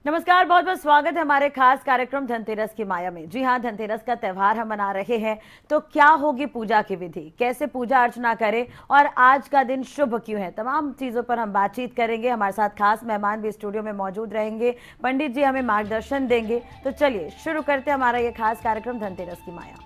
नमस्कार, बहुत बहुत स्वागत है हमारे खास कार्यक्रम धनतेरस की माया में। जी हाँ, धनतेरस का त्यौहार हम मना रहे हैं, तो क्या होगी पूजा की विधि, कैसे पूजा अर्चना करें और आज का दिन शुभ क्यों है, तमाम चीज़ों पर हम बातचीत करेंगे। हमारे साथ खास मेहमान भी स्टूडियो में मौजूद रहेंगे, पंडित जी हमें मार्गदर्शन देंगे। तो चलिए शुरू करते हैं हमारा ये खास कार्यक्रम धनतेरस की माया।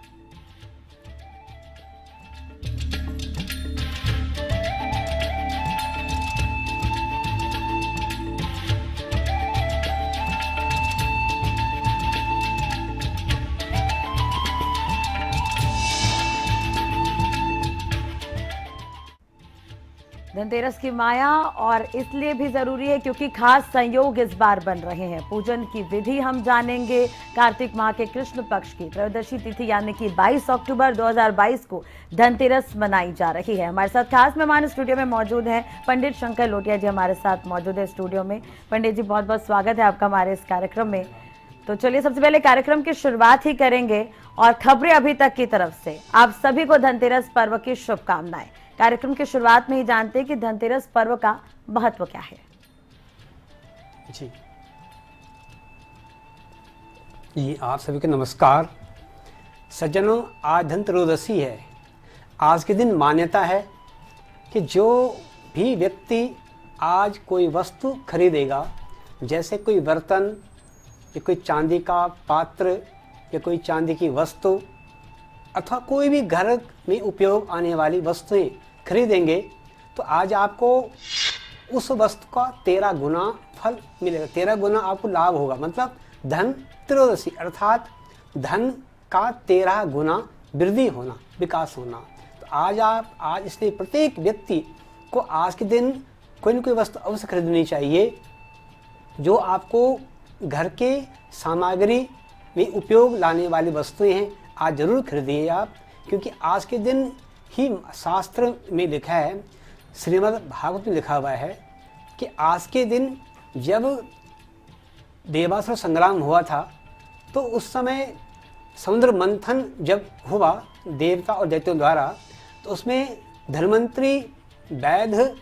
धनतेरस की माया और इसलिए भी जरूरी है क्योंकि खास संयोग इस बार बन रहे हैं। पूजन की विधि हम जानेंगे। कार्तिक माह के कृष्ण पक्ष की त्रयोदशी तिथि यानी कि 22 अक्टूबर 2022 को धनतेरस मनाई जा रही है। हमारे साथ खास मेहमान स्टूडियो में मौजूद हैं। पंडित शंकर लोटिया जी हमारे साथ मौजूद है स्टूडियो में। पंडित जी, बहुत बहुत स्वागत है आपका हमारे इस कार्यक्रम में। तो चलिए सबसे पहले कार्यक्रम की शुरुआत ही करेंगे और खबरें अभी तक की तरफ से। आप सभी को धनतेरस पर्व की शुभकामनाएं। कार्यक्रम की शुरुआत में ही जानते हैं कि धनतेरस पर्व का महत्व क्या है। जी आप सभी को नमस्कार। सज्जनों, आज धनत्रयोदशी है। आज के दिन मान्यता है कि जो भी व्यक्ति आज कोई वस्तु खरीदेगा, जैसे कोई बर्तन या कोई चांदी का पात्र या कोई चांदी की वस्तु अथवा कोई भी घर में उपयोग आने वाली वस्तुएं खरीदेंगे, तो आज आपको उस वस्तु का 13 गुना फल मिलेगा, 13 गुना आपको लाभ होगा। मतलब धन त्रयोदशी अर्थात धन का 13 गुना वृद्धि होना, विकास होना। तो आज इसलिए प्रत्येक व्यक्ति को आज के दिन कोई न कोई वस्तु अवश्य खरीदनी चाहिए, जो आपको घर के सामग्री में उपयोग लाने वाली वस्तुएं हैं। आज जरूर खरीदिए आप, क्योंकि आज के दिन ही शास्त्र में लिखा है, श्रीमद् भागवत में लिखा हुआ है कि आज के दिन जब देवासुर संग्राम हुआ था, तो उस समय समुद्र मंथन जब हुआ देवता और दैत्यों द्वारा, तो उसमें धन्वंतरी वैद्य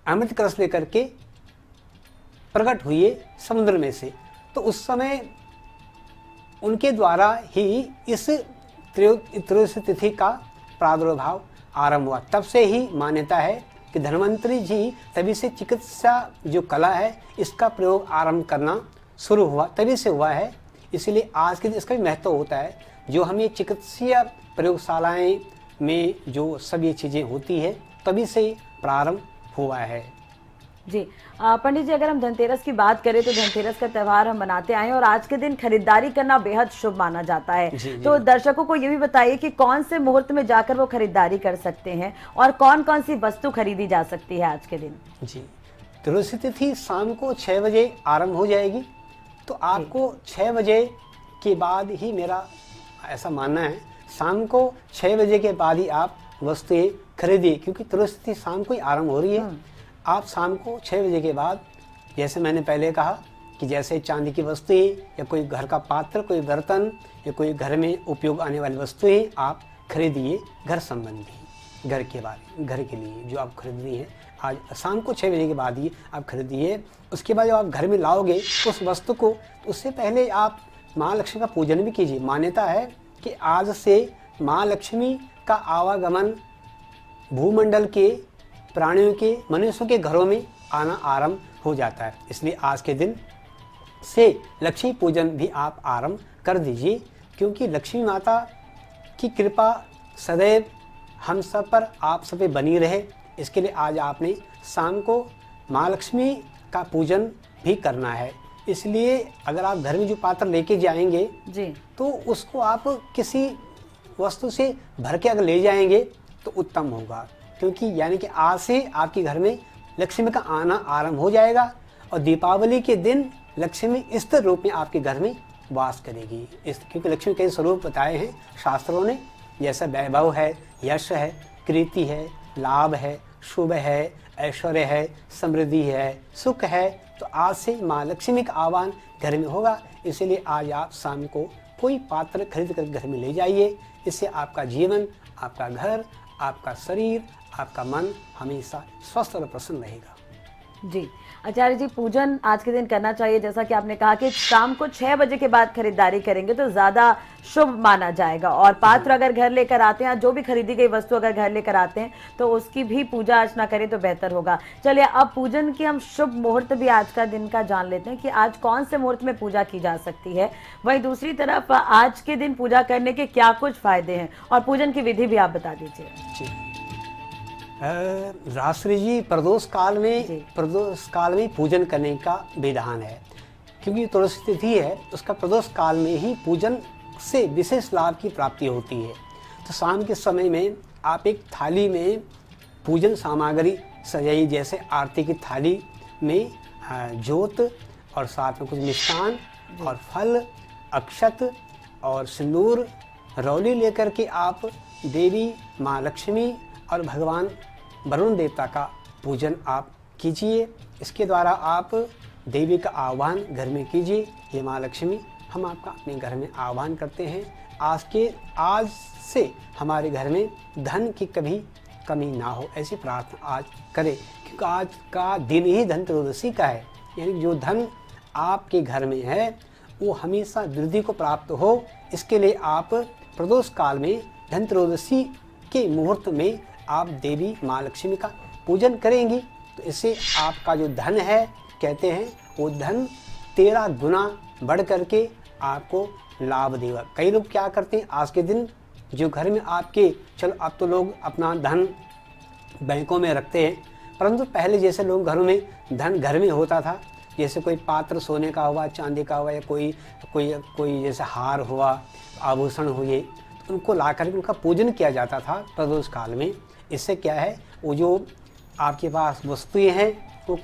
अमृत कलश लेकर के प्रकट हुए समुद्र में से। तो उस समय उनके द्वारा ही इस त्रयोदशी तिथि का प्रादुर्भाव आरंभ हुआ। तब से ही मान्यता है कि धन्वंतरी जी तभी से चिकित्सा जो कला है इसका प्रयोग आरंभ करना शुरू हुआ, तभी से हुआ है। इसलिए आज के दिन इसका भी महत्व होता है। जो हमें चिकित्सीय प्रयोगशालाएं में जो सब ये चीज़ें होती है, तभी से प्रारंभ हुआ है। जी पंडित जी, अगर हम धनतेरस की बात करें तो धनतेरस का त्यौहार हम मनाते आए हैं और आज के दिन खरीदारी करना बेहद शुभ माना जाता है। तो दर्शकों को ये भी बताइए कि कौन से मुहूर्त में जाकर वो खरीदारी कर सकते हैं और कौन कौन सी वस्तु खरीदी जा सकती है आज के दिन। जी, त्रयोदशी तिथि शाम को 6 बजे आरंभ हो जाएगी। तो आपको 6 बजे के बाद ही, मेरा ऐसा मानना है, शाम को 6 बजे के बाद ही आप वस्तुएं खरीदिए, क्योंकि त्रयोदशी तिथि शाम को ही आरंभ हो रही है। आप शाम को 6 बजे के बाद, जैसे मैंने पहले कहा कि जैसे चांदी की वस्तुएं या कोई घर का पात्र, कोई बर्तन या कोई घर में उपयोग आने वाली वस्तुएं आप खरीदिए। घर संबंधी, घर के लिए जो आप खरीदनी है, आज शाम को 6 बजे के बाद ही आप खरीदिए। उसके बाद जब आप घर में लाओगे उस वस्तु को, तो उससे पहले आप माँ लक्ष्मी का पूजन भी कीजिए। मान्यता है कि आज से माँ लक्ष्मी का आवागमन भूमंडल के प्राणियों के, मनुष्यों के घरों में आना आरंभ हो जाता है। इसलिए आज के दिन से लक्ष्मी पूजन भी आप आरंभ कर दीजिए, क्योंकि लक्ष्मी माता की कृपा सदैव हम सब पर, आप सब पे बनी रहे। इसके लिए आज आपने शाम को माँ लक्ष्मी का पूजन भी करना है। इसलिए अगर आप घर में जो पात्र लेके जाएंगे जी, तो उसको आप किसी वस्तु से भर के अगर ले जाएंगे तो उत्तम होगा, क्योंकि यानी कि आज से आपके घर में लक्ष्मी का आना आरंभ हो जाएगा और दीपावली के दिन लक्ष्मी स्थिर रूप में आपके घर में वास करेगी। क्योंकि लक्ष्मी कई स्वरूप बताए हैं शास्त्रों ने, जैसा वैभव है, यश है, कीर्ति है, लाभ है, शुभ है, ऐश्वर्य है, समृद्धि है, सुख है। तो आज से माँ लक्ष्मी का आह्वान घर में होगा। इसीलिए आज आप शाम को कोई पात्र खरीद कर घर में ले जाइए। इससे आपका जीवन, आपका घर, आपका शरीर, आपका मन हमेशा स्वस्थ और प्रसन्न रहेगा। जी, आचार्य जी, पूजन आज के दिन करना चाहिए, जैसा कि आपने कहा कि शाम को 6 बजे के बाद खरीदारी करेंगे तो ज़्यादा शुभ माना जाएगा, और पात्र अगर घर लेकर आते हैं, जो भी खरीदी गई वस्तु अगर घर लेकर आते हैं तो उसकी भी पूजा अर्चना करें तो बेहतर होगा। चलिए, अब पूजन की हम शुभ मुहूर्त भी आज का दिन का जान लेते हैं कि आज कौन से मुहूर्त में पूजा की जा सकती है। वहीं दूसरी तरफ आज के दिन पूजा करने के क्या कुछ फायदे हैं, और पूजन की विधि भी आप बता दीजिए। जी, राष्ट्री जी, प्रदोष काल में पूजन करने का विधान है, क्योंकि तुलसी तिथि है, उसका प्रदोष काल में ही पूजन से विशेष लाभ की प्राप्ति होती है। तो शाम के समय में आप एक थाली में पूजन सामग्री सजाइए, जैसे आरती की थाली में जोत और साथ में कुछ मिष्टान और फल, अक्षत और सिंदूर, रौली लेकर के आप देवी माँ लक्ष्मी और भगवान वरुण देवता का पूजन आप कीजिए। इसके द्वारा आप देवी का आह्वान घर में कीजिए। हे माँ लक्ष्मी, हम आपका अपने घर में आह्वान करते हैं। आज से हमारे घर में धन की कभी कमी ना हो, ऐसी प्रार्थना आज करें, क्योंकि आज का दिन ही धनत्रयोदशी का है। यानी जो धन आपके घर में है वो हमेशा वृद्धि को प्राप्त हो, इसके लिए आप प्रदोष काल में धनत्रयोदशी के मुहूर्त में आप देवी माँ लक्ष्मी का पूजन करेंगी तो इससे आपका जो धन है, कहते हैं वो धन 13 गुना बढ़ करके आपको लाभ देगा। कई लोग क्या करते हैं आज के दिन, जो घर में आपके, चलो अब तो लोग अपना धन बैंकों में रखते हैं, परंतु पहले जैसे लोग घरों में धन घर में होता था, जैसे कोई पात्र सोने का हुआ, चांदी का हुआ, या कोई जैसे हार हुआ, आभूषण हुए, तो उनको ला करके उनका पूजन किया जाता था प्रदोष काल में। इससे क्या है, वो जो आपके पास वस्तुएं हैं वो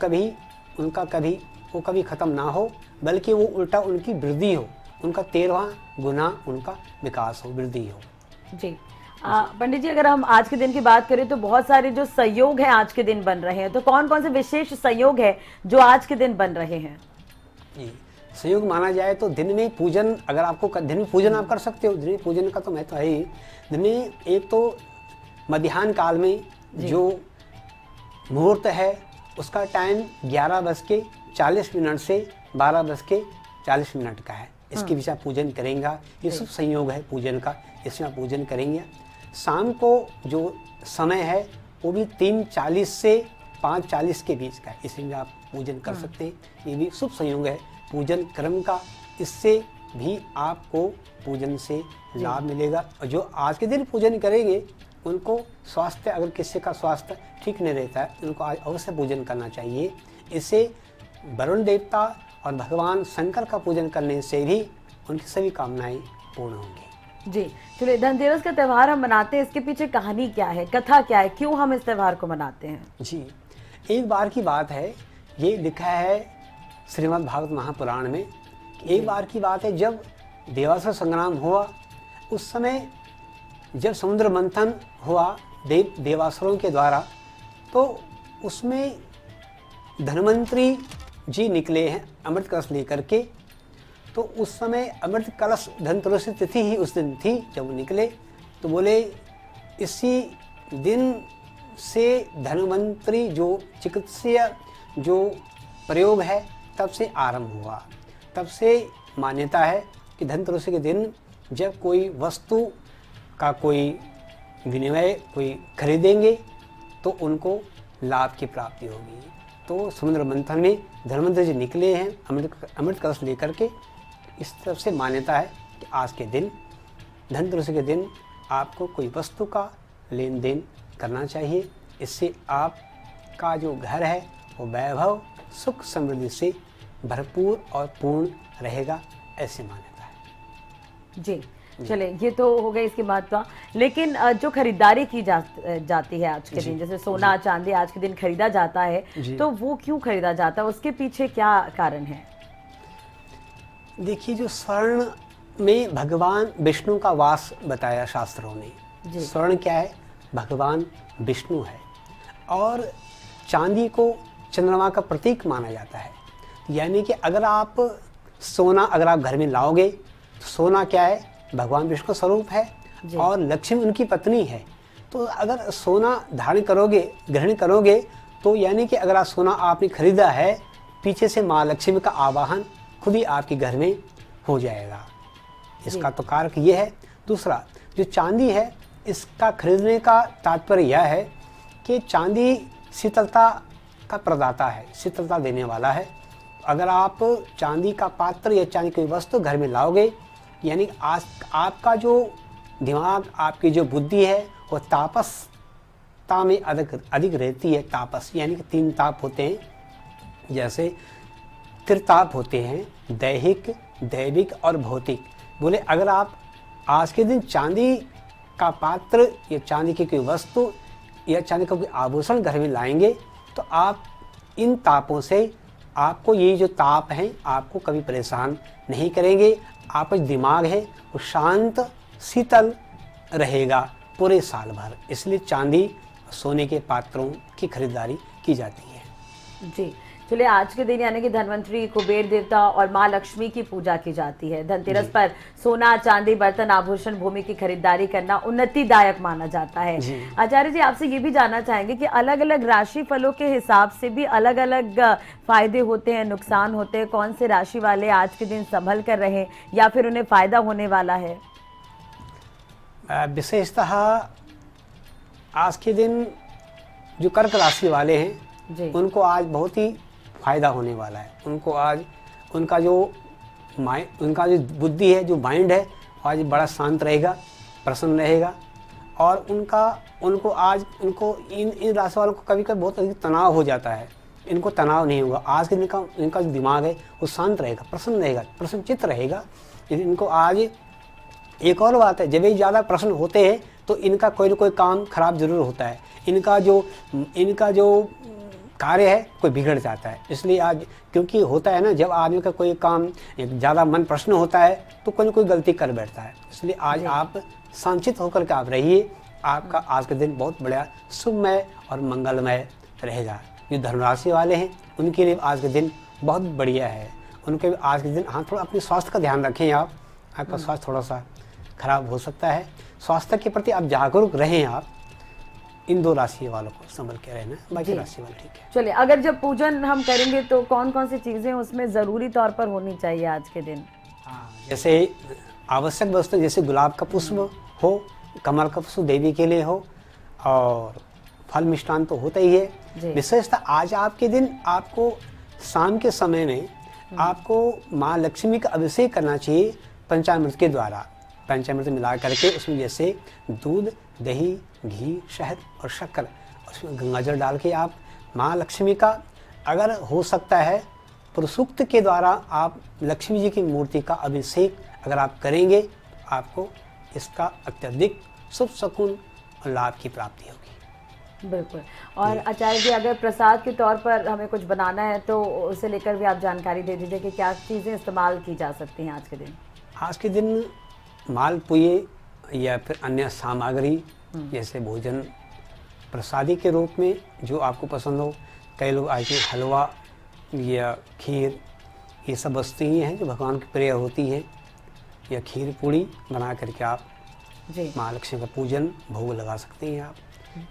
कभी ख़त्म ना हो, बल्कि वो उल्टा उनकी वृद्धि हो, उनका 13वां गुना उनका विकास हो, वृद्धि हो। जी, पंडित जी, अगर हम आज के दिन की बात करें तो बहुत सारे जो संयोग हैं आज के दिन बन रहे हैं, तो कौन कौन से विशेष संयोग है जो आज के दिन बन रहे हैं? जी, संयोग माना जाए तो दिन में पूजन, अगर आपको दिन में पूजन आप कर सकते हो, दिन में पूजन का तो महत्व है ही। दिन में एक तो मध्याह्न काल में जो मुहूर्त है उसका टाइम 11:40 से 12:40 का है। इसके बीच आप पूजन करेंगे, ये सब संयोग है पूजन का, इसमें आप पूजन करेंगे। शाम को जो समय है वो भी 3:40 से 5:40 के बीच का है, इसमें आप पूजन कर सकते हैं। ये भी शुभ संयोग है पूजन क्रम का, इससे भी आपको पूजन से लाभ मिलेगा। और जो आज के दिन पूजन करेंगे उनको स्वास्थ्य, अगर किसी का स्वास्थ्य ठीक नहीं रहता है, उनको आज अवश्य पूजन करना चाहिए। इससे वरुण देवता और भगवान शंकर का पूजन करने से भी उनकी सभी कामनाएं पूर्ण होंगी। जी, चलिए, धनतेरस का त्यौहार हम मनाते हैं, इसके पीछे कहानी क्या है, कथा क्या है, क्यों हम इस त्यौहार को मनाते हैं? जी, एक बार की बात है, ये लिखा है श्रीमद् भागवत महापुराण में। एक बार की बात है, जब देवासुर संग्राम हुआ, उस समय जब समुद्र मंथन हुआ देवासुरों के द्वारा, तो उसमें धन्वंतरी जी निकले हैं अमृत कलश लेकर के। तो उस समय अमृत कलश धनतेरस तिथि ही उस दिन थी जब वो निकले, तो बोले इसी दिन से धन्वंतरी जो चिकित्सीय जो प्रयोग है तब से आरंभ हुआ। तब से मान्यता है कि धनतेरस के दिन जब कोई वस्तु का कोई विनिमय कोई खरीदेंगे तो उनको लाभ की प्राप्ति होगी। तो समुद्र मंथन में धन्वंतरी जी निकले हैं अमृत कलश लेकर के। इस तरफ से मान्यता है कि आज के दिन, धनतेरस के दिन, आपको कोई वस्तु का लेन देन करना चाहिए। इससे आपका जो घर है वो वैभव, सुख, समृद्धि से भरपूर और पूर्ण रहेगा, ऐसी मान्यता है। जी, चले, ये तो हो गई इसकी महत्व। लेकिन जो खरीदारी की जाती है आज के दिन, जैसे सोना चांदी आज के दिन खरीदा जाता है, तो वो क्यों खरीदा जाता है, उसके पीछे क्या कारण है? देखिए, जो स्वर्ण में भगवान विष्णु का वास बताया शास्त्रों ने। स्वर्ण क्या है? भगवान विष्णु है। और चांदी को चंद्रमा का प्रतीक माना जाता है। यानी कि अगर आप सोना अगर आप घर में लाओगे तो सोना क्या है? भगवान विष्णु का स्वरूप है और लक्ष्मी उनकी पत्नी है। तो अगर सोना धारण करोगे, ग्रहण करोगे, तो यानी कि अगर आप सोना आपने खरीदा है, पीछे से माँ लक्ष्मी का आवाहन खुद ही आपके घर में हो जाएगा। इसका तो कारक ये है। दूसरा, जो चांदी है, इसका खरीदने का तात्पर्य यह है कि चांदी शीतलता का प्रदाता है, शीतलता देने वाला है। अगर आप चांदी का पात्र या चांदी की वस्तु घर में लाओगे, यानी आज आपका जो दिमाग, आपकी जो बुद्धि है, वो तापसता में अधिक रहती है। तापस यानी कि 3 ताप होते हैं, जैसे त्रिताप होते हैं, दैहिक, दैविक और भौतिक। बोले अगर आप आज के दिन चांदी का पात्र या चांदी की कोई वस्तु या चांदी का कोई आभूषण घर में लाएंगे, तो आप इन तापों से, आपको ये जो ताप हैं, आपको कभी परेशान नहीं करेंगे। आपका जो दिमाग है वो शांत, शीतल रहेगा पूरे साल भर। इसलिए चांदी, सोने के पात्रों की खरीदारी की जाती है। जी, चलिए आज के दिन यानी कि धनवंतरी, कुबेर देवता और माँ लक्ष्मी की पूजा की जाती है। धनतेरस पर सोना, चांदी, बर्तन, आभूषण, भूमि की खरीदारी करना उन्नतिदायक माना जाता है। आचार्य जी, आपसे ये भी जानना चाहेंगे कि अलग अलग राशि फलों के हिसाब से भी अलग अलग फायदे होते हैं, नुकसान होते हैं। कौन से राशि वाले आज के दिन संभल कर रहे या फिर उन्हें फायदा होने वाला है? विशेषतः आज के दिन जो कर्क राशि वाले हैं, उनको आज बहुत ही फायदा होने वाला है। उनको आज उनका जो बुद्धि है, जो माइंड है, आज बड़ा शांत रहेगा, प्रसन्न रहेगा। और उनको इन राशि वालों को कभी कभी बहुत अधिक तनाव हो जाता है। इनको तनाव नहीं होगा। आज के दिन इनका जो दिमाग है वो शांत रहेगा, प्रसन्न रहेगा, प्रसन्नचित्त रहेगा। इनको आज एक और बात है, जब ये ज़्यादा प्रसन्न होते हैं तो इनका कोई ना कोई काम खराब जरूर होता है। इनका जो कार्य है कोई बिगड़ जाता है। इसलिए आज, क्योंकि होता है ना, जब आदमी का कोई काम ज़्यादा मन प्रश्न होता है तो कोई ना कोई गलती कर बैठता है। इसलिए आज आप शांतित होकर के आप रहिए। आपका आज का दिन बहुत बढ़िया, शुभमय और मंगलमय रहेगा। जो धनुराशि वाले हैं उनके लिए आज का दिन बहुत बढ़िया है। उनके आज के दिन थोड़ा अपने स्वास्थ्य का ध्यान रखें। आपका स्वास्थ्य थोड़ा सा खराब हो सकता है। स्वास्थ्य के प्रति आप जागरूक रहें। आप इन 2 राशि वालों को संभल के रहना, बाकी राशि वाले ठीक है। चलिए, अगर जब पूजन हम करेंगे तो कौन कौन सी चीजें उसमें जरूरी तौर पर होनी चाहिए आज के दिन? जैसे आवश्यक वस्तु, जैसे गुलाब का पुष्प हो, कमल का पुष्प देवी के लिए हो, और फल मिष्टान तो होता ही है। विशेषतः आज आपके दिन आपको शाम के समय में आपको माँ लक्ष्मी का अभिषेक करना चाहिए पंचामृत के द्वारा। पंचामृत मिला करके उसमें जैसे दूध, दही, घी, शहद और शक्कर, उसमें गंगाजल डाल के आप माँ लक्ष्मी का, अगर हो सकता है पुरुषूक्त के द्वारा आप लक्ष्मी जी की मूर्ति का अभिषेक अगर आप करेंगे, आपको इसका अत्यधिक शुभ शकुन और लाभ की प्राप्ति होगी। बिल्कुल। और आचार्य जी, अगर प्रसाद के तौर पर हमें कुछ बनाना है तो उसे लेकर भी आप जानकारी दे दीजिए कि क्या चीज़ें इस्तेमाल की जा सकती हैं आज के दिन? आज के दिन मालपुए या फिर अन्य सामग्री, जैसे भोजन प्रसादी के रूप में जो आपको पसंद हो। कई लोग आज हलवा या खीर, ये सब वस्तुएं हैं जो भगवान की प्रिय होती हैं, या खीर पूड़ी बना करके आप माँ लक्ष्मी का पूजन भोग लगा सकते हैं आप।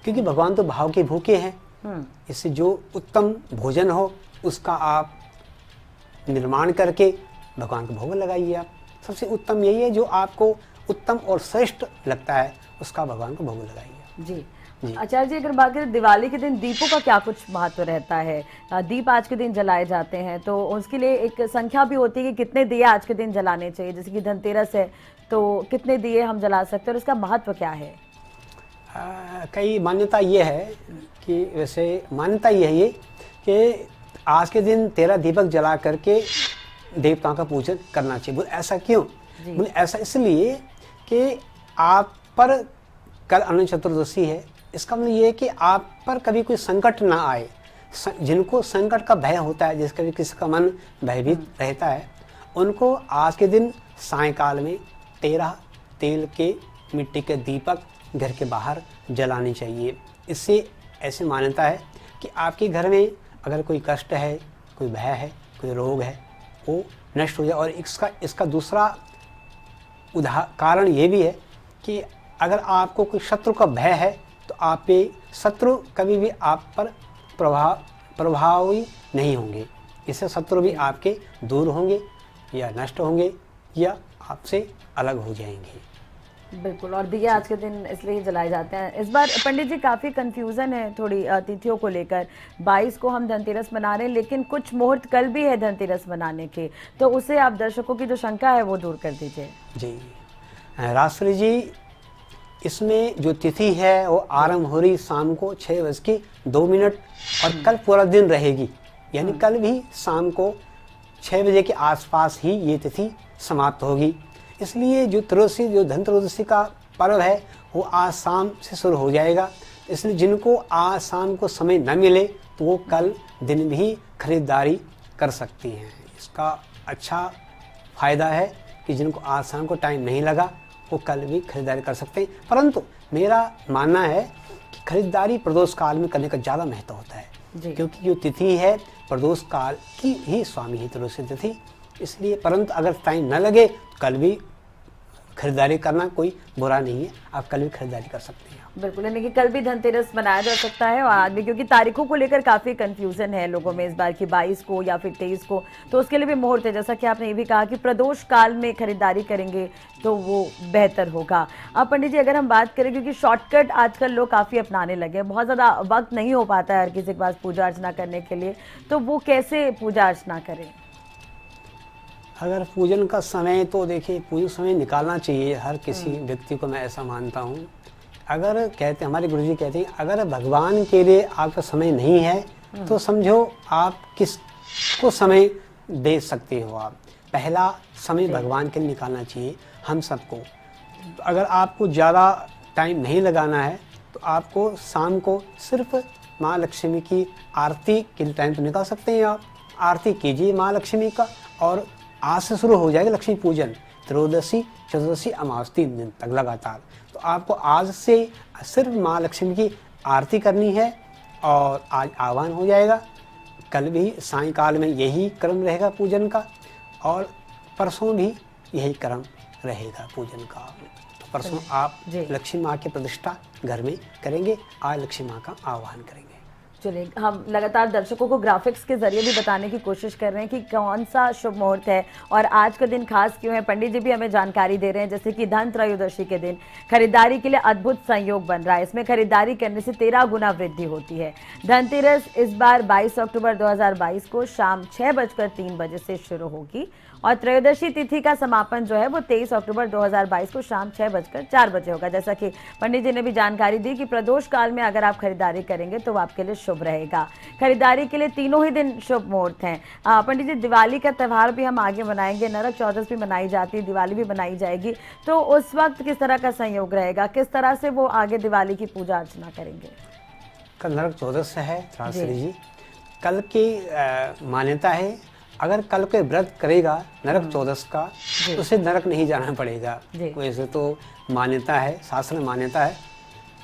क्योंकि भगवान तो भाव के भूखे हैं। इससे जो उत्तम भोजन हो उसका आप निर्माण करके भगवान को भोग लगाइए। आप सबसे उत्तम यही है, जो आपको उत्तम और श्रेष्ठ लगता है उसका भगवान को भोग लगाइए। जी। आचार्य जी, अगर बात करें दिवाली के दिन दीपों का क्या कुछ महत्व रहता है? दीप आज के दिन जलाए जाते हैं तो उसके लिए एक संख्या भी होती है कि कितने दिए आज के दिन जलाने चाहिए। जैसे कि धनतेरस है तो कितने दिए हम जला सकते हैं और इसका महत्व क्या है? कई मान्यता ये है कि, वैसे मान्यता ये है कि आज के दिन 13 दीपक जला करके देवताओं का पूजन करना चाहिए। बोले ऐसा क्यों? बोले ऐसा इसलिए कि आप पर कल अनंत चतुर्दशी है। इसका मतलब ये है कि आप पर कभी कोई संकट ना आए। जिनको संकट का भय होता है, जिसका भी किसी का मन भयभीत रहता है, उनको आज के दिन सायंकाल में 13 तेल के मिट्टी के दीपक घर के बाहर जलानी चाहिए। इससे ऐसी मान्यता है कि आपके घर में अगर कोई कष्ट है, कोई भय है, कोई रोग है, वो नष्ट हो जाए। और इसका दूसरा कारण ये भी है कि अगर आपको कोई शत्रु का भय है तो आप पे शत्रु कभी भी आप पर प्रभावी नहीं होंगे। इससे शत्रु भी आपके दूर होंगे या नष्ट होंगे या आपसे अलग हो जाएंगे। बिल्कुल। और दिए आज के दिन इसलिए ही जलाए जाते हैं। इस बार पंडित जी काफ़ी कंफ्यूजन है थोड़ी तिथियों को लेकर। 22 को हम धनतेरस मना रहे हैं, लेकिन कुछ मुहूर्त कल भी है धनतेरस मनाने के, तो उसे आप दर्शकों की जो शंका है वो दूर कर दीजिए। जी राजश्री जी, इसमें जो तिथि है वो आरंभ हो रही शाम को 6:02 और कल पूरा दिन रहेगी, यानी कल भी शाम को 6 बजे के आसपास ही ये तिथि समाप्त होगी। इसलिए जो त्रयोदशी, जो धनतेरस का पर्व है वो आज शाम से शुरू हो जाएगा। इसलिए जिनको आज शाम को समय न मिले तो वो कल दिन भी खरीदारी कर सकती हैं। इसका अच्छा फ़ायदा है कि जिनको आज शाम को टाइम नहीं लगा वो कल भी खरीदारी कर सकते हैं। परंतु मेरा मानना है कि खरीदारी प्रदोष काल में करने का ज़्यादा महत्व होता है, क्योंकि जो तिथि है प्रदोष काल की ही स्वामी है त्रयोदशी तिथि। इसलिए परंतु अगर टाइम न लगे तो कल भी खरीदारी करना कोई बुरा नहीं है, आप कल भी खरीदारी कर सकते हैं। बिल्कुल, यानी कि कल भी धनतेरस मनाया जा सकता है। और आज भी, क्योंकि तारीखों को लेकर काफ़ी कंफ्यूजन है लोगों में इस बार की 22 को या फिर 23 को, तो उसके लिए भी मुहूर्त है। जैसा कि आपने ये भी कहा कि प्रदोष काल में खरीदारी करेंगे तो वो बेहतर होगा। अब पंडित जी अगर हम बात करें, क्योंकि शॉर्टकट आजकल लोग काफ़ी अपनाने लगे हैं, बहुत ज़्यादा वक्त नहीं हो पाता है हर किसी के पास पूजा अर्चना करने के लिए, तो वो कैसे पूजा अर्चना करें? अगर पूजन का समय, तो देखिए पूजन समय निकालना चाहिए हर किसी व्यक्ति को, मैं ऐसा मानता हूँ। अगर कहते, हमारे गुरुजी कहते हैं, अगर भगवान के लिए आपका समय नहीं है तो समझो आप किसको समय दे सकते हो। आप पहला समय भगवान के लिए निकालना चाहिए हम सबको। तो अगर आपको ज़्यादा टाइम नहीं लगाना है तो आपको शाम को सिर्फ माँ लक्ष्मी की आरती के लिए टाइम तो निकाल सकते हैं। आप आरती कीजिए माँ लक्ष्मी का, और आज से शुरू हो जाएगा लक्ष्मी पूजन, त्रयोदशी, चतुर्दशी, अमावस 3 दिन तक लगातार। तो आपको आज से सिर्फ माँ लक्ष्मी की आरती करनी है और आज आह्वान हो जाएगा। कल भी सायंकाल में यही क्रम रहेगा पूजन का, और परसों भी यही क्रम रहेगा पूजन का। तो परसों आप लक्ष्मी माँ की प्रतिष्ठा घर में करेंगे, आज लक्ष्मी माँ का आह्वान करेंगे। चलिए, हम लगातार दर्शकों को ग्राफिक्स के जरिए भी बताने की कोशिश कर रहे हैं कि कौन सा शुभ मुहूर्त है और आज का दिन खास क्यों है। पंडित जी भी हमें जानकारी दे रहे हैं, जैसे कि धन त्रयोदशी के दिन खरीदारी के लिए अद्भुत संयोग बन रहा है। इसमें खरीदारी करने से 13 गुना वृद्धि होती है। धनतेरस इस बार 22 अक्टूबर 2022 को शाम 6:03 बजे से शुरू होगी और त्रयोदशी तिथि का समापन जो है वो 23 अक्टूबर 2022 को शाम 6:04 बजे होगा। जैसा कि पंडित जी ने भी जानकारी दी कि प्रदोष काल में अगर आप खरीदारी करेंगे तो आपके लिए शुभ रहेगा। खरीदारी के लिए तीनों ही दिन शुभ मुहूर्त हैं। पंडित जी, दिवाली का त्यौहार भी हम आगे मनाएंगे, नरक चौदस भी मनाई जाती है, दिवाली भी मनाई जाएगी, तो उस वक्त किस तरह का संयोग रहेगा, किस तरह से वो आगे दिवाली की पूजा अर्चना करेंगे? कल नरक चौदस है राजश्री जी। कल की मान्यता है, अगर कल कोई व्रत करेगा नरक चौदस का तो उसे नरक नहीं जाना पड़ेगा। वैसे तो मान्यता है, शास्त्र में मान्यता है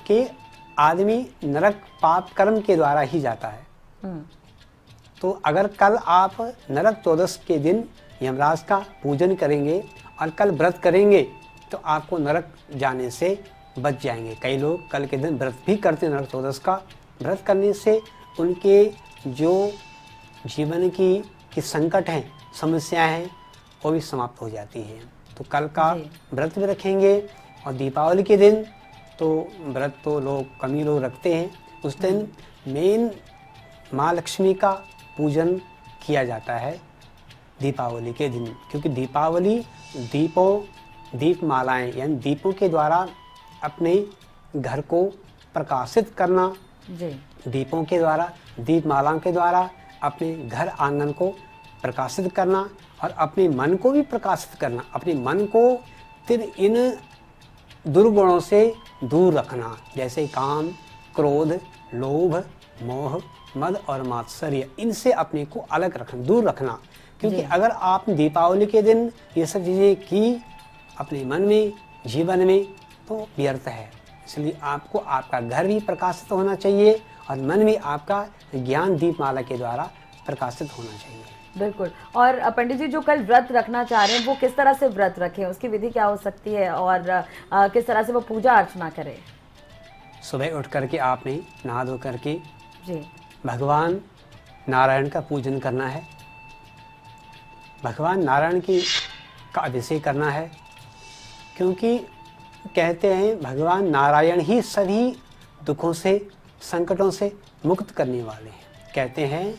कि आदमी नरक पाप कर्म के द्वारा ही जाता है। तो अगर कल आप नरक चौदस के दिन यमराज का पूजन करेंगे और कल व्रत करेंगे तो आपको नरक जाने से बच जाएंगे। कई लोग कल के दिन व्रत भी करते हैं नरक चौदस का। व्रत करने से उनके जो जीवन की संकट हैं, समस्याएं हैं, वो भी समाप्त हो जाती हैं। तो कल का व्रत भी रखेंगे। और दीपावली के दिन तो व्रत तो लोग कम ही लोग रखते हैं। उस दिन मेन माँ लक्ष्मी का पूजन किया जाता है दीपावली के दिन, क्योंकि दीपावली दीपमालाएं यानी दीपों के द्वारा अपने घर को प्रकाशित करना, दीपों के द्वारा, दीपमालाओं के द्वारा अपने घर आंगन को प्रकाशित करना और अपने मन को भी प्रकाशित करना, अपने मन को फिर इन दुर्गुणों से दूर रखना, जैसे काम, क्रोध, लोभ, मोह, मद और मात्सर्य, इनसे अपने को अलग रखना, दूर रखना। क्योंकि अगर आप दीपावली के दिन ये सब चीज़ें की अपने मन में, जीवन में, तो व्यर्थ है। इसलिए आपको आपका घर भी प्रकाशित होना चाहिए और मन भी आपका ज्ञान दीपमाला के द्वारा प्रकाशित होना चाहिए। बिल्कुल। और पंडित जी, जो कल व्रत रखना चाह रहे हैं वो किस तरह से व्रत रखें, उसकी विधि क्या हो सकती है और किस तरह से वो पूजा अर्चना करें? सुबह उठ करके आपने नहा धो करके भगवान नारायण का पूजन करना है, भगवान नारायण का अभिषेक करना है, क्योंकि कहते हैं भगवान नारायण ही सभी दुखों से, संकटों से मुक्त करने वाले हैं। कहते हैं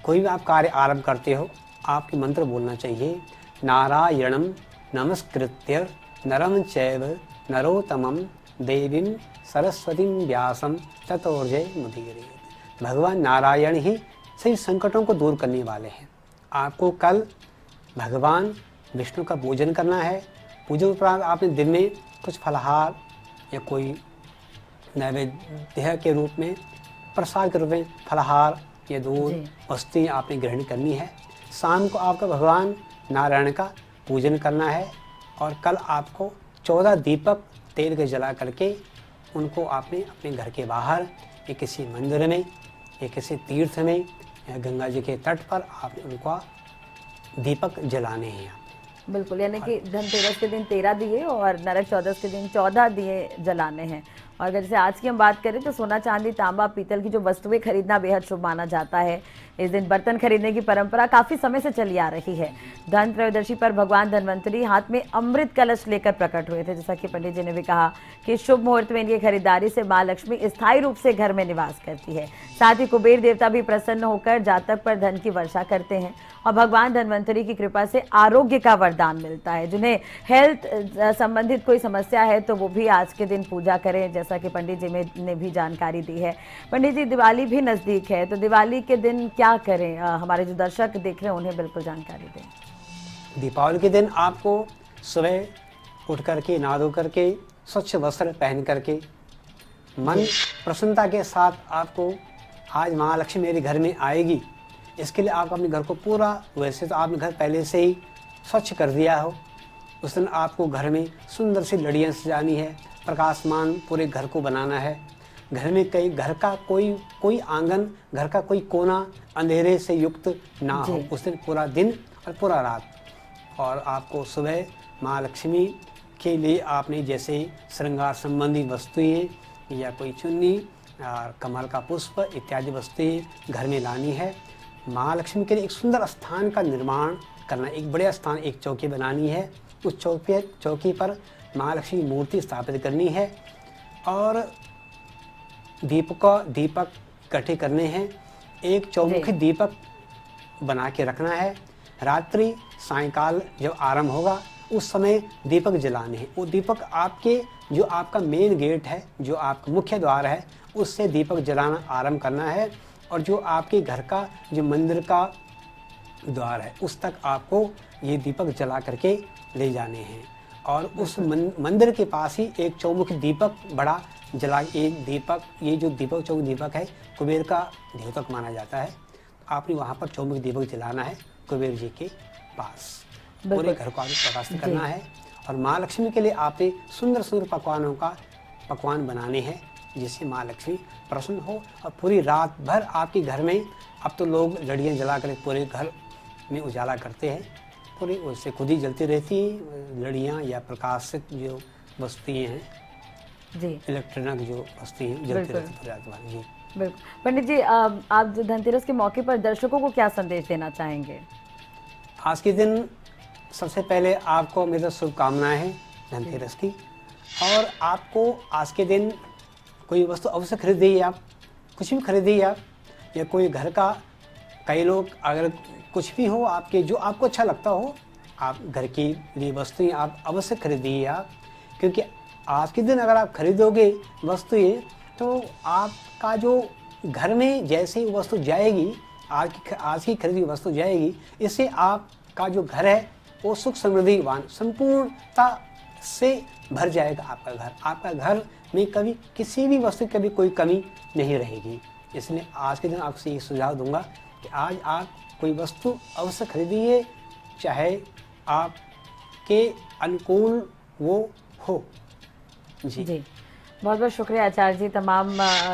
कोई भी आप कार्य आरंभ करते हो, आपके मंत्र बोलना चाहिए, नारायणं नमस्कृत्य नरं चैव नरोत्तमं देवीं सरस्वतीं व्यासं ततो जयमुदीरयेत्। भगवान नारायण ही सभी संकटों को दूर करने वाले हैं। आपको कल भगवान विष्णु का पूजन करना है। पूजन उपरांत आपने दिन में कुछ फलाहार या कोई नैवेद्य के रूप में, प्रसाद के रूप में फलाहार या दूध वस्तुएं आपने ग्रहण करनी है। शाम को आपका भगवान नारायण का पूजन करना है और कल आपको 14 दीपक तेल के जला करके उनको आपने अपने घर के बाहर या किसी मंदिर में या किसी तीर्थ में या गंगा जी के तट पर आपने उनको दीपक जलाने हैं। बिल्कुल, यानी कि धनतेरस के दिन 13 दिए और नरक चौदस के दिन 14 दिए जलाने हैं। और अगर जैसे आज की हम बात करें तो सोना, चांदी, तांबा, पीतल की जो वस्तुएं खरीदना बेहद शुभ माना जाता है। इस दिन बर्तन खरीदने की परंपरा काफी समय से चली आ रही है। धन त्रयोदशी पर भगवान धन्वंतरी हाथ में अमृत कलश लेकर प्रकट हुए थे। जैसा कि पंडित जी ने भी कहा कि शुभ मुहूर्त में इनकी खरीदारी से माँ लक्ष्मी स्थायी रूप से घर में निवास करती है। साथ ही कुबेर देवता भी प्रसन्न होकर जातक पर धन की वर्षा करते हैं और भगवान धन्वंतरी की कृपा से आरोग्य का वरदान मिलता है। जिन्हें हेल्थ संबंधित कोई समस्या है तो वो भी आज के दिन पूजा करें, जैसा कि पंडित जी ने भी जानकारी दी है। पंडित जी, दिवाली भी नज़दीक है, तो दिवाली के दिन क्या करें? हमारे जो दर्शक देख रहे हैं उन्हें बिल्कुल जानकारी दें। दीपावली के दिन आपको सुबह उठ करके, नहा धो करके, स्वच्छ वस्त्र पहन करके, मन प्रसन्नता के साथ आपको आज महालक्ष्मी मेरे घर में आएगी, इसके लिए आप अपने घर को पूरा, वैसे तो आपने घर पहले से ही स्वच्छ कर दिया हो, उस दिन आपको घर में सुंदर सी लड़ियाँ सजानी है, प्रकाशमान पूरे घर को बनाना है। घर में कहीं घर का कोई आंगन, घर का कोई कोना अंधेरे से युक्त ना हो उस दिन, पूरा दिन और पूरा रात। और आपको सुबह माँ लक्ष्मी के लिए आपने जैसे श्रृंगार संबंधी वस्तुएं या कोई चुन्नी और कमल का पुष्प इत्यादि वस्तुएं घर में लानी है। माँ लक्ष्मी के लिए एक सुंदर स्थान का निर्माण करना, एक बढ़िया स्थान, एक चौकी बनानी है। उस चौकी पर माँ लक्ष्मी की मूर्ति स्थापित करनी है और दीपक इकट्ठे करने हैं। एक चौमुखी दीपक बना के रखना है। रात्रि सायंकाल जब आरंभ होगा उस समय दीपक जलाने हैं। वो दीपक आपके जो आपका मेन गेट है, जो आपका मुख्य द्वार है, उससे दीपक जलाना आरंभ करना है और जो आपके घर का जो मंदिर का द्वार है उस तक आपको ये दीपक जला करके ले जाने हैं। और उस मंदिर के पास ही एक चौमुखी दीपक बड़ा जला, एक दीपक, ये जो दीपक चौमुखी दीपक है कुबेर का द्योतक माना जाता है। आपने वहाँ पर चौमुखी दीपक जलाना है कुबेर जी के पास, पूरे घर को आपको प्रकाशित करना है। और माँ लक्ष्मी के लिए आपने सुंदर सुंदर पकवान बनाने हैं जिससे माँ लक्ष्मी प्रसन्न हो। और पूरी रात भर आपके घर में, अब तो लोग लड़ियाँ जला कर पूरे घर में उजाला करते हैं, पूरी उससे खुद ही जलती रहती हैं लड़ियाँ या प्रकाशित जो वस्तुएँ हैं जी, इलेक्ट्रॉनिक जो वस्तुएँ हैं जलती रहती पूरी रात भर। जी बिल्कुल। पंडित जी, आप जो धनतेरस के मौके पर दर्शकों को क्या संदेश देना चाहेंगे? आज के दिन सबसे पहले आपको मेरी शुभकामनाएं हैं धनतेरस की। और आपको आज के दिन कोई वस्तु अवश्य खरीदिए, आप कुछ भी खरीदिए आप, या कोई घर का, कई लोग अगर कुछ भी हो आपके जो आपको अच्छा लगता हो, आप घर की लिए वस्तुएं आप अवश्य खरीदिए आप, क्योंकि आज के दिन अगर आप खरीदोगे वस्तुएं तो आपका जो घर में जैसे ही वस्तु जाएगी, आज की खरीदी वस्तु जाएगी, इससे आपका जो घर है वो सुख समृद्धिवान संपूर्णता से भर जाएगा। आपका घर में कभी किसी भी वस्तु की कभी कोई कमी नहीं रहेगी। इसलिए आज के दिन आपसे ये सुझाव दूंगा कि आज आप कोई वस्तु अवश्य खरीदिए, चाहे आपके अनुकूल वो हो। जी। बहुत बहुत शुक्रिया आचार्य जी तमाम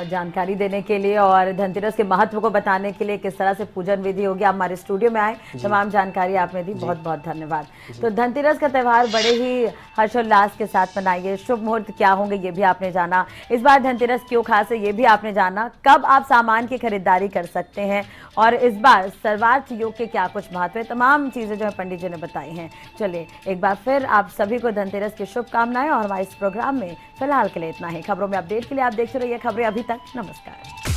जानकारी देने के लिए और धनतेरस के महत्व को बताने के लिए, किस तरह से पूजन विधि होगी। आप हमारे स्टूडियो में आए, तमाम जानकारी आपने दी, बहुत बहुत धन्यवाद। तो धनतेरस का त्यौहार बड़े ही हर्षोल्लास के साथ मनाइए। शुभ मुहूर्त क्या होंगे ये भी आपने जाना, इस बार धनतेरस क्यों खास है ये भी आपने जाना, कब आप सामान की खरीदारी कर सकते हैं और इस बार सर्वार्थ योग के क्या कुछ महत्व है, तमाम चीज़ें जो है पंडित जी ने बताई हैं। चलिए एक बार फिर आप सभी को धनतेरस की शुभकामनाएं और हमारे इस प्रोग्राम में फिलहाल के लिए इतना ही। खबरों में अपडेट के लिए आप देखते रहिए खबरें अभी तक। नमस्कार।